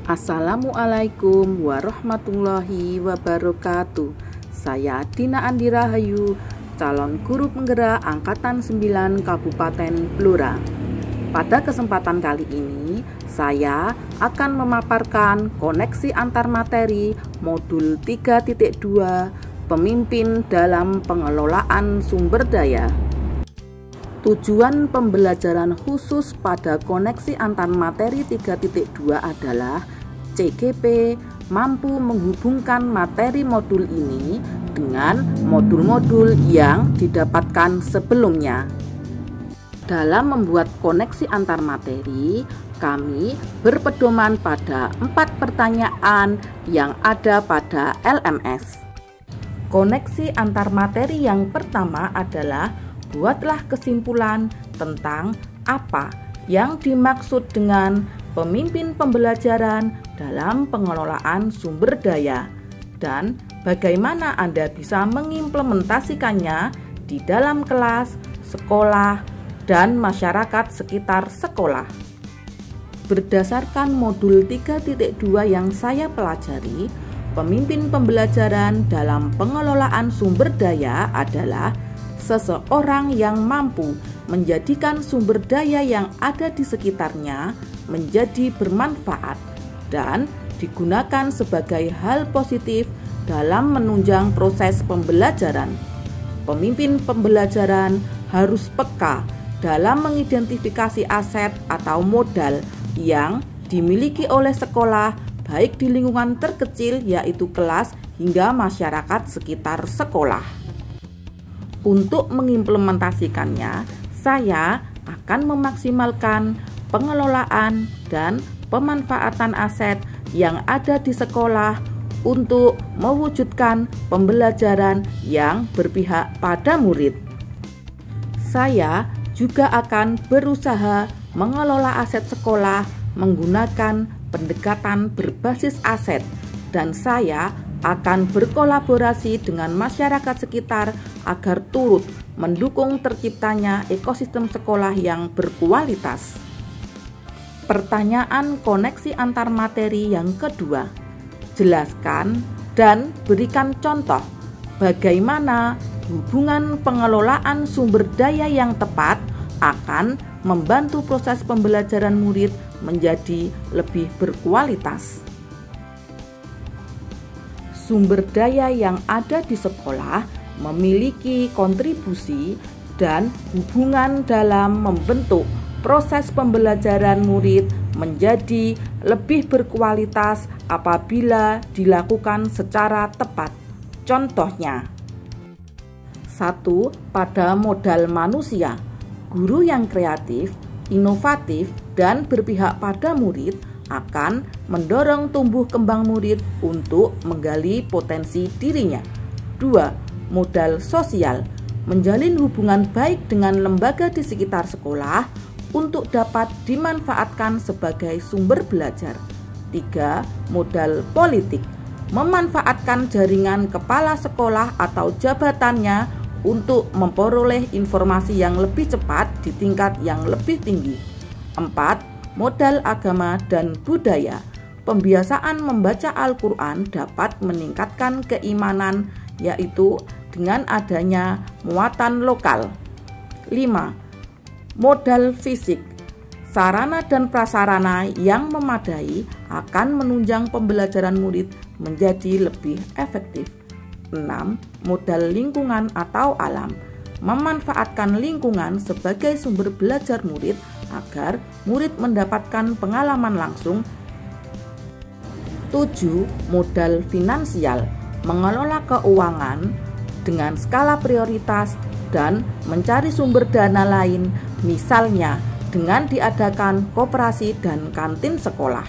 Assalamualaikum warahmatullahi wabarakatuh. Saya Dina Andi Rahayu, calon guru penggerak Angkatan 9 Kabupaten Blora. Pada kesempatan kali ini, saya akan memaparkan koneksi antar materi modul 3.2 Pemimpin dalam Pengelolaan Sumber Daya. Tujuan pembelajaran khusus pada koneksi antar materi 3.2 adalah CGP mampu menghubungkan materi modul ini dengan modul-modul yang didapatkan sebelumnya. Dalam membuat koneksi antar materi, kami berpedoman pada 4 pertanyaan yang ada pada LMS. Koneksi antar materi yang pertama adalah buatlah kesimpulan tentang apa yang dimaksud dengan pemimpin pembelajaran dalam pengelolaan sumber daya dan bagaimana Anda bisa mengimplementasikannya di dalam kelas, sekolah, dan masyarakat sekitar sekolah. Berdasarkan modul 3.2 yang saya pelajari, pemimpin pembelajaran dalam pengelolaan sumber daya adalah seseorang yang mampu menjadikan sumber daya yang ada di sekitarnya menjadi bermanfaat dan digunakan sebagai hal positif dalam menunjang proses pembelajaran. Pemimpin pembelajaran harus peka dalam mengidentifikasi aset atau modal yang dimiliki oleh sekolah baik di lingkungan terkecil yaitu kelas hingga masyarakat sekitar sekolah. Untuk mengimplementasikannya, saya akan memaksimalkan pengelolaan dan pemanfaatan aset yang ada di sekolah untuk mewujudkan pembelajaran yang berpihak pada murid. Saya juga akan berusaha mengelola aset sekolah menggunakan pendekatan berbasis aset, dan saya akan berkolaborasi dengan masyarakat sekitar agar turut mendukung terciptanya ekosistem sekolah yang berkualitas. Pertanyaan koneksi antar materi yang kedua, jelaskan dan berikan contoh bagaimana hubungan pengelolaan sumber daya yang tepat akan membantu proses pembelajaran murid menjadi lebih berkualitas. Sumber daya yang ada di sekolah memiliki kontribusi dan hubungan dalam membentuk proses pembelajaran murid menjadi lebih berkualitas apabila dilakukan secara tepat. Contohnya, 1. Pada modal manusia, guru yang kreatif, inovatif, dan berpihak pada murid akan mendorong tumbuh kembang murid untuk menggali potensi dirinya. 2. Modal sosial, menjalin hubungan baik dengan lembaga di sekitar sekolah untuk dapat dimanfaatkan sebagai sumber belajar. 3. Modal politik, memanfaatkan jaringan kepala sekolah atau jabatannya untuk memperoleh informasi yang lebih cepat di tingkat yang lebih tinggi. 4. Modal agama dan budaya, pembiasaan membaca Al-Quran dapat meningkatkan keimanan yaitu dengan adanya muatan lokal. 5. Modal fisik, sarana dan prasarana yang memadai akan menunjang pembelajaran murid menjadi lebih efektif. 6. Modal lingkungan atau alam, memanfaatkan lingkungan sebagai sumber belajar murid agar murid mendapatkan pengalaman langsung. 7. Modal finansial, mengelola keuangan dengan skala prioritas dan mencari sumber dana lain, misalnya dengan diadakan koperasi dan kantin sekolah.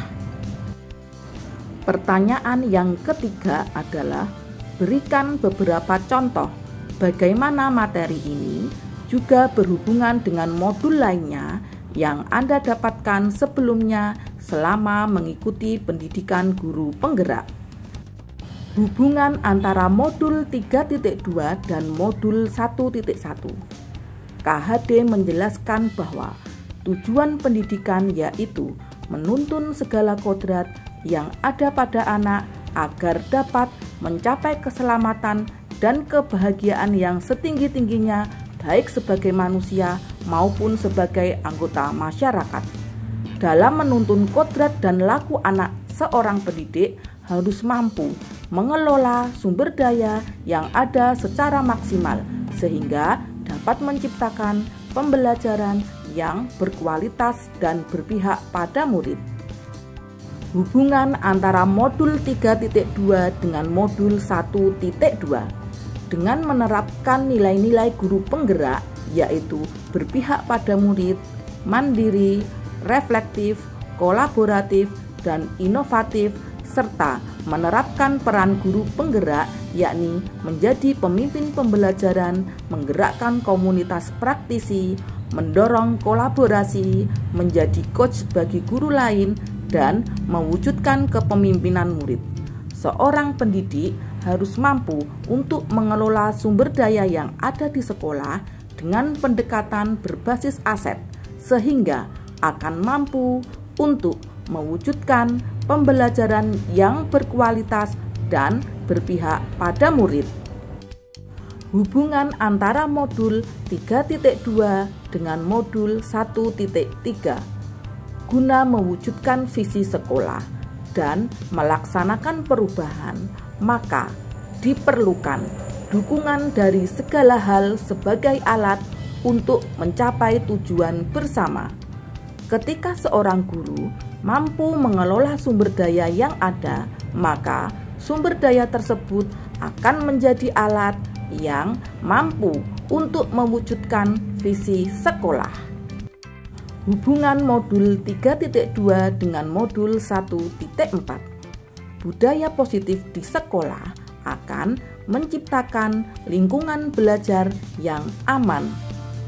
Pertanyaan yang ketiga adalah berikan beberapa contoh bagaimana materi ini juga berhubungan dengan modul lainnya yang Anda dapatkan sebelumnya selama mengikuti pendidikan guru penggerak. Hubungan antara modul 3.2 dan modul 1.1. KHD menjelaskan bahwa tujuan pendidikan yaitu menuntun segala kodrat yang ada pada anak agar dapat mencapai keselamatan dan kebahagiaan yang setinggi-tingginya, baik sebagai manusia maupun sebagai anggota masyarakat. Dalam menuntun kodrat dan laku anak, seorang pendidik harus mampu mengelola sumber daya yang ada secara maksimal sehingga dapat menciptakan pembelajaran yang berkualitas dan berpihak pada murid. Hubungan antara modul 3.2 dengan modul 1.2 dengan menerapkan nilai-nilai guru penggerak, yaitu berpihak pada murid, mandiri, reflektif, kolaboratif, dan inovatif, serta menerapkan peran guru penggerak, yakni menjadi pemimpin pembelajaran, menggerakkan komunitas praktisi, mendorong kolaborasi, menjadi coach bagi guru lain, dan mewujudkan kepemimpinan murid. Seorang pendidik harus mampu untuk mengelola sumber daya yang ada di sekolah dengan pendekatan berbasis aset, sehingga akan mampu untuk mewujudkan pembelajaran yang berkualitas dan berpihak pada murid. Hubungan antara modul 3.2 dengan modul 1.3 guna mewujudkan visi sekolah dan melaksanakan perubahan, maka diperlukan dukungan dari segala hal sebagai alat untuk mencapai tujuan bersama. Ketika seorang guru mampu mengelola sumber daya yang ada, maka sumber daya tersebut akan menjadi alat yang mampu untuk mewujudkan visi sekolah. Hubungan modul 3.2 dengan modul 1.4. Budaya positif di sekolah akan menciptakan lingkungan belajar yang aman,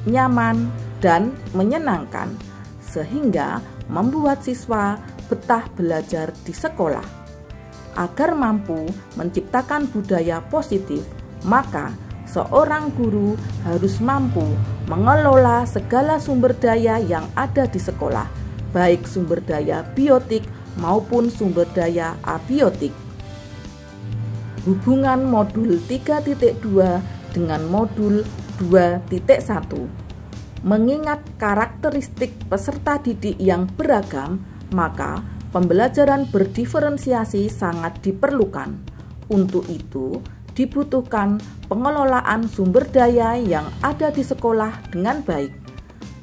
nyaman, dan menyenangkan, sehingga membuat siswa betah belajar di sekolah. Agar mampu menciptakan budaya positif, maka seorang guru harus mampu mengelola segala sumber daya yang ada di sekolah, baik sumber daya biotik maupun sumber daya abiotik. Hubungan modul 3.2 dengan modul 2.1. Mengingat karakteristik peserta didik yang beragam, maka pembelajaran berdiferensiasi sangat diperlukan. Untuk itu, dibutuhkan pengelolaan sumber daya yang ada di sekolah dengan baik.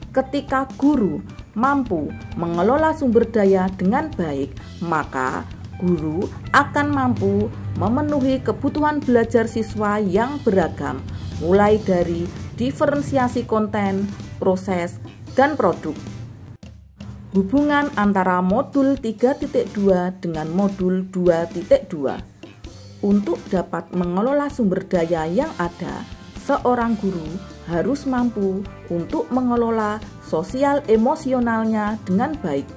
Ketika guru mampu mengelola sumber daya dengan baik, maka guru akan mampu memenuhi kebutuhan belajar siswa yang beragam, mulai dari diferensiasi konten, proses, dan produk. Hubungan antara modul 3.2 dengan modul 2.2. Untuk dapat mengelola sumber daya yang ada, seorang guru harus mampu untuk mengelola sosial emosionalnya dengan baik.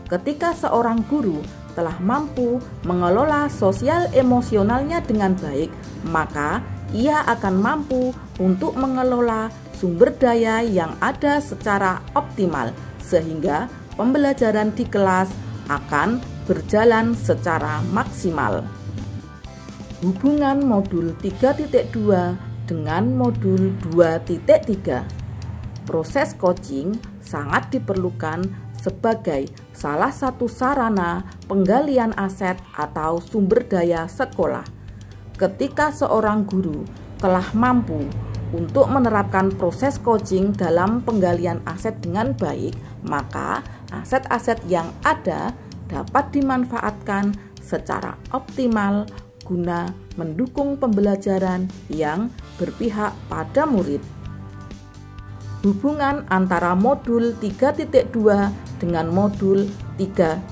Ketika seorang guru telah mampu mengelola sosial emosionalnya dengan baik, maka ia akan mampu untuk mengelola sumber daya yang ada secara optimal, sehingga pembelajaran di kelas akan berjalan secara maksimal. Hubungan modul 3.2 dengan modul 2.3. Proses coaching sangat diperlukan sebagai salah satu sarana penggalian aset atau sumber daya sekolah. Ketika seorang guru telah mampu untuk menerapkan proses coaching dalam penggalian aset dengan baik, maka aset-aset yang ada dapat dimanfaatkan secara optimal guna mendukung pembelajaran yang berpihak pada murid. Hubungan antara modul 3.2 dengan modul 3.1.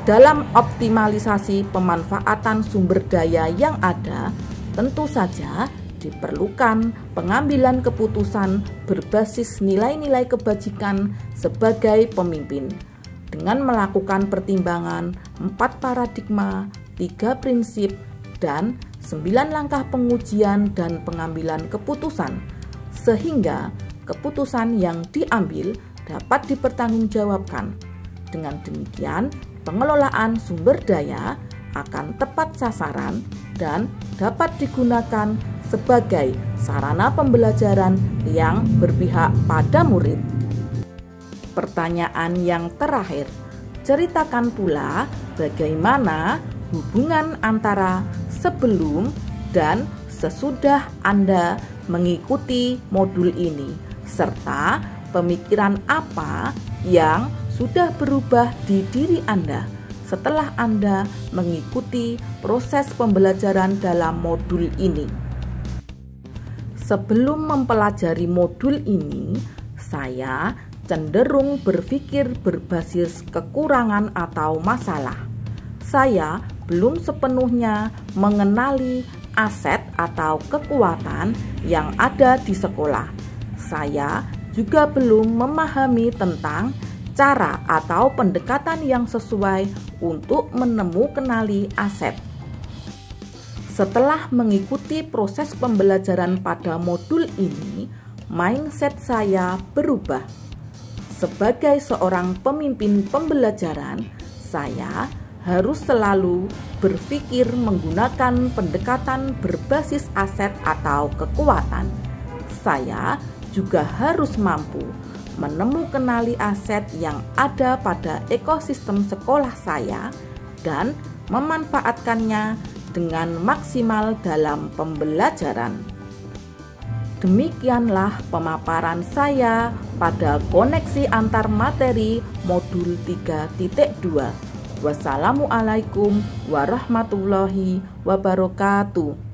Dalam optimalisasi pemanfaatan sumber daya yang ada, tentu saja diperlukan pengambilan keputusan berbasis nilai-nilai kebajikan sebagai pemimpin dengan melakukan pertimbangan 4 paradigma, 3 prinsip, dan 9 langkah pengujian dan pengambilan keputusan, sehingga keputusan yang diambil dapat dipertanggungjawabkan. Dengan demikian, pengelolaan sumber daya akan tepat sasaran dan dapat digunakan sebagai sarana pembelajaran yang berpihak pada murid. Pertanyaan yang terakhir, ceritakan pula bagaimana hubungan antara sebelum dan sesudah Anda mengikuti modul ini, serta pemikiran apa yang sudah berubah di diri Anda setelah Anda mengikuti proses pembelajaran dalam modul ini. Sebelum mempelajari modul ini, saya cenderung berpikir berbasis kekurangan atau masalah. Saya belum sepenuhnya mengenali aset atau kekuatan yang ada di sekolah. Saya juga belum memahami tentang cara atau pendekatan yang sesuai untuk mengenali aset. Setelah mengikuti proses pembelajaran pada modul ini, mindset saya berubah. Sebagai seorang pemimpin pembelajaran, saya harus selalu berpikir menggunakan pendekatan berbasis aset atau kekuatan. Saya juga harus mampu menemukan aset yang ada pada ekosistem sekolah saya dan memanfaatkannya dengan maksimal dalam pembelajaran. Demikianlah pemaparan saya pada koneksi antar materi modul 3.2. Wassalamualaikum warahmatullahi wabarakatuh.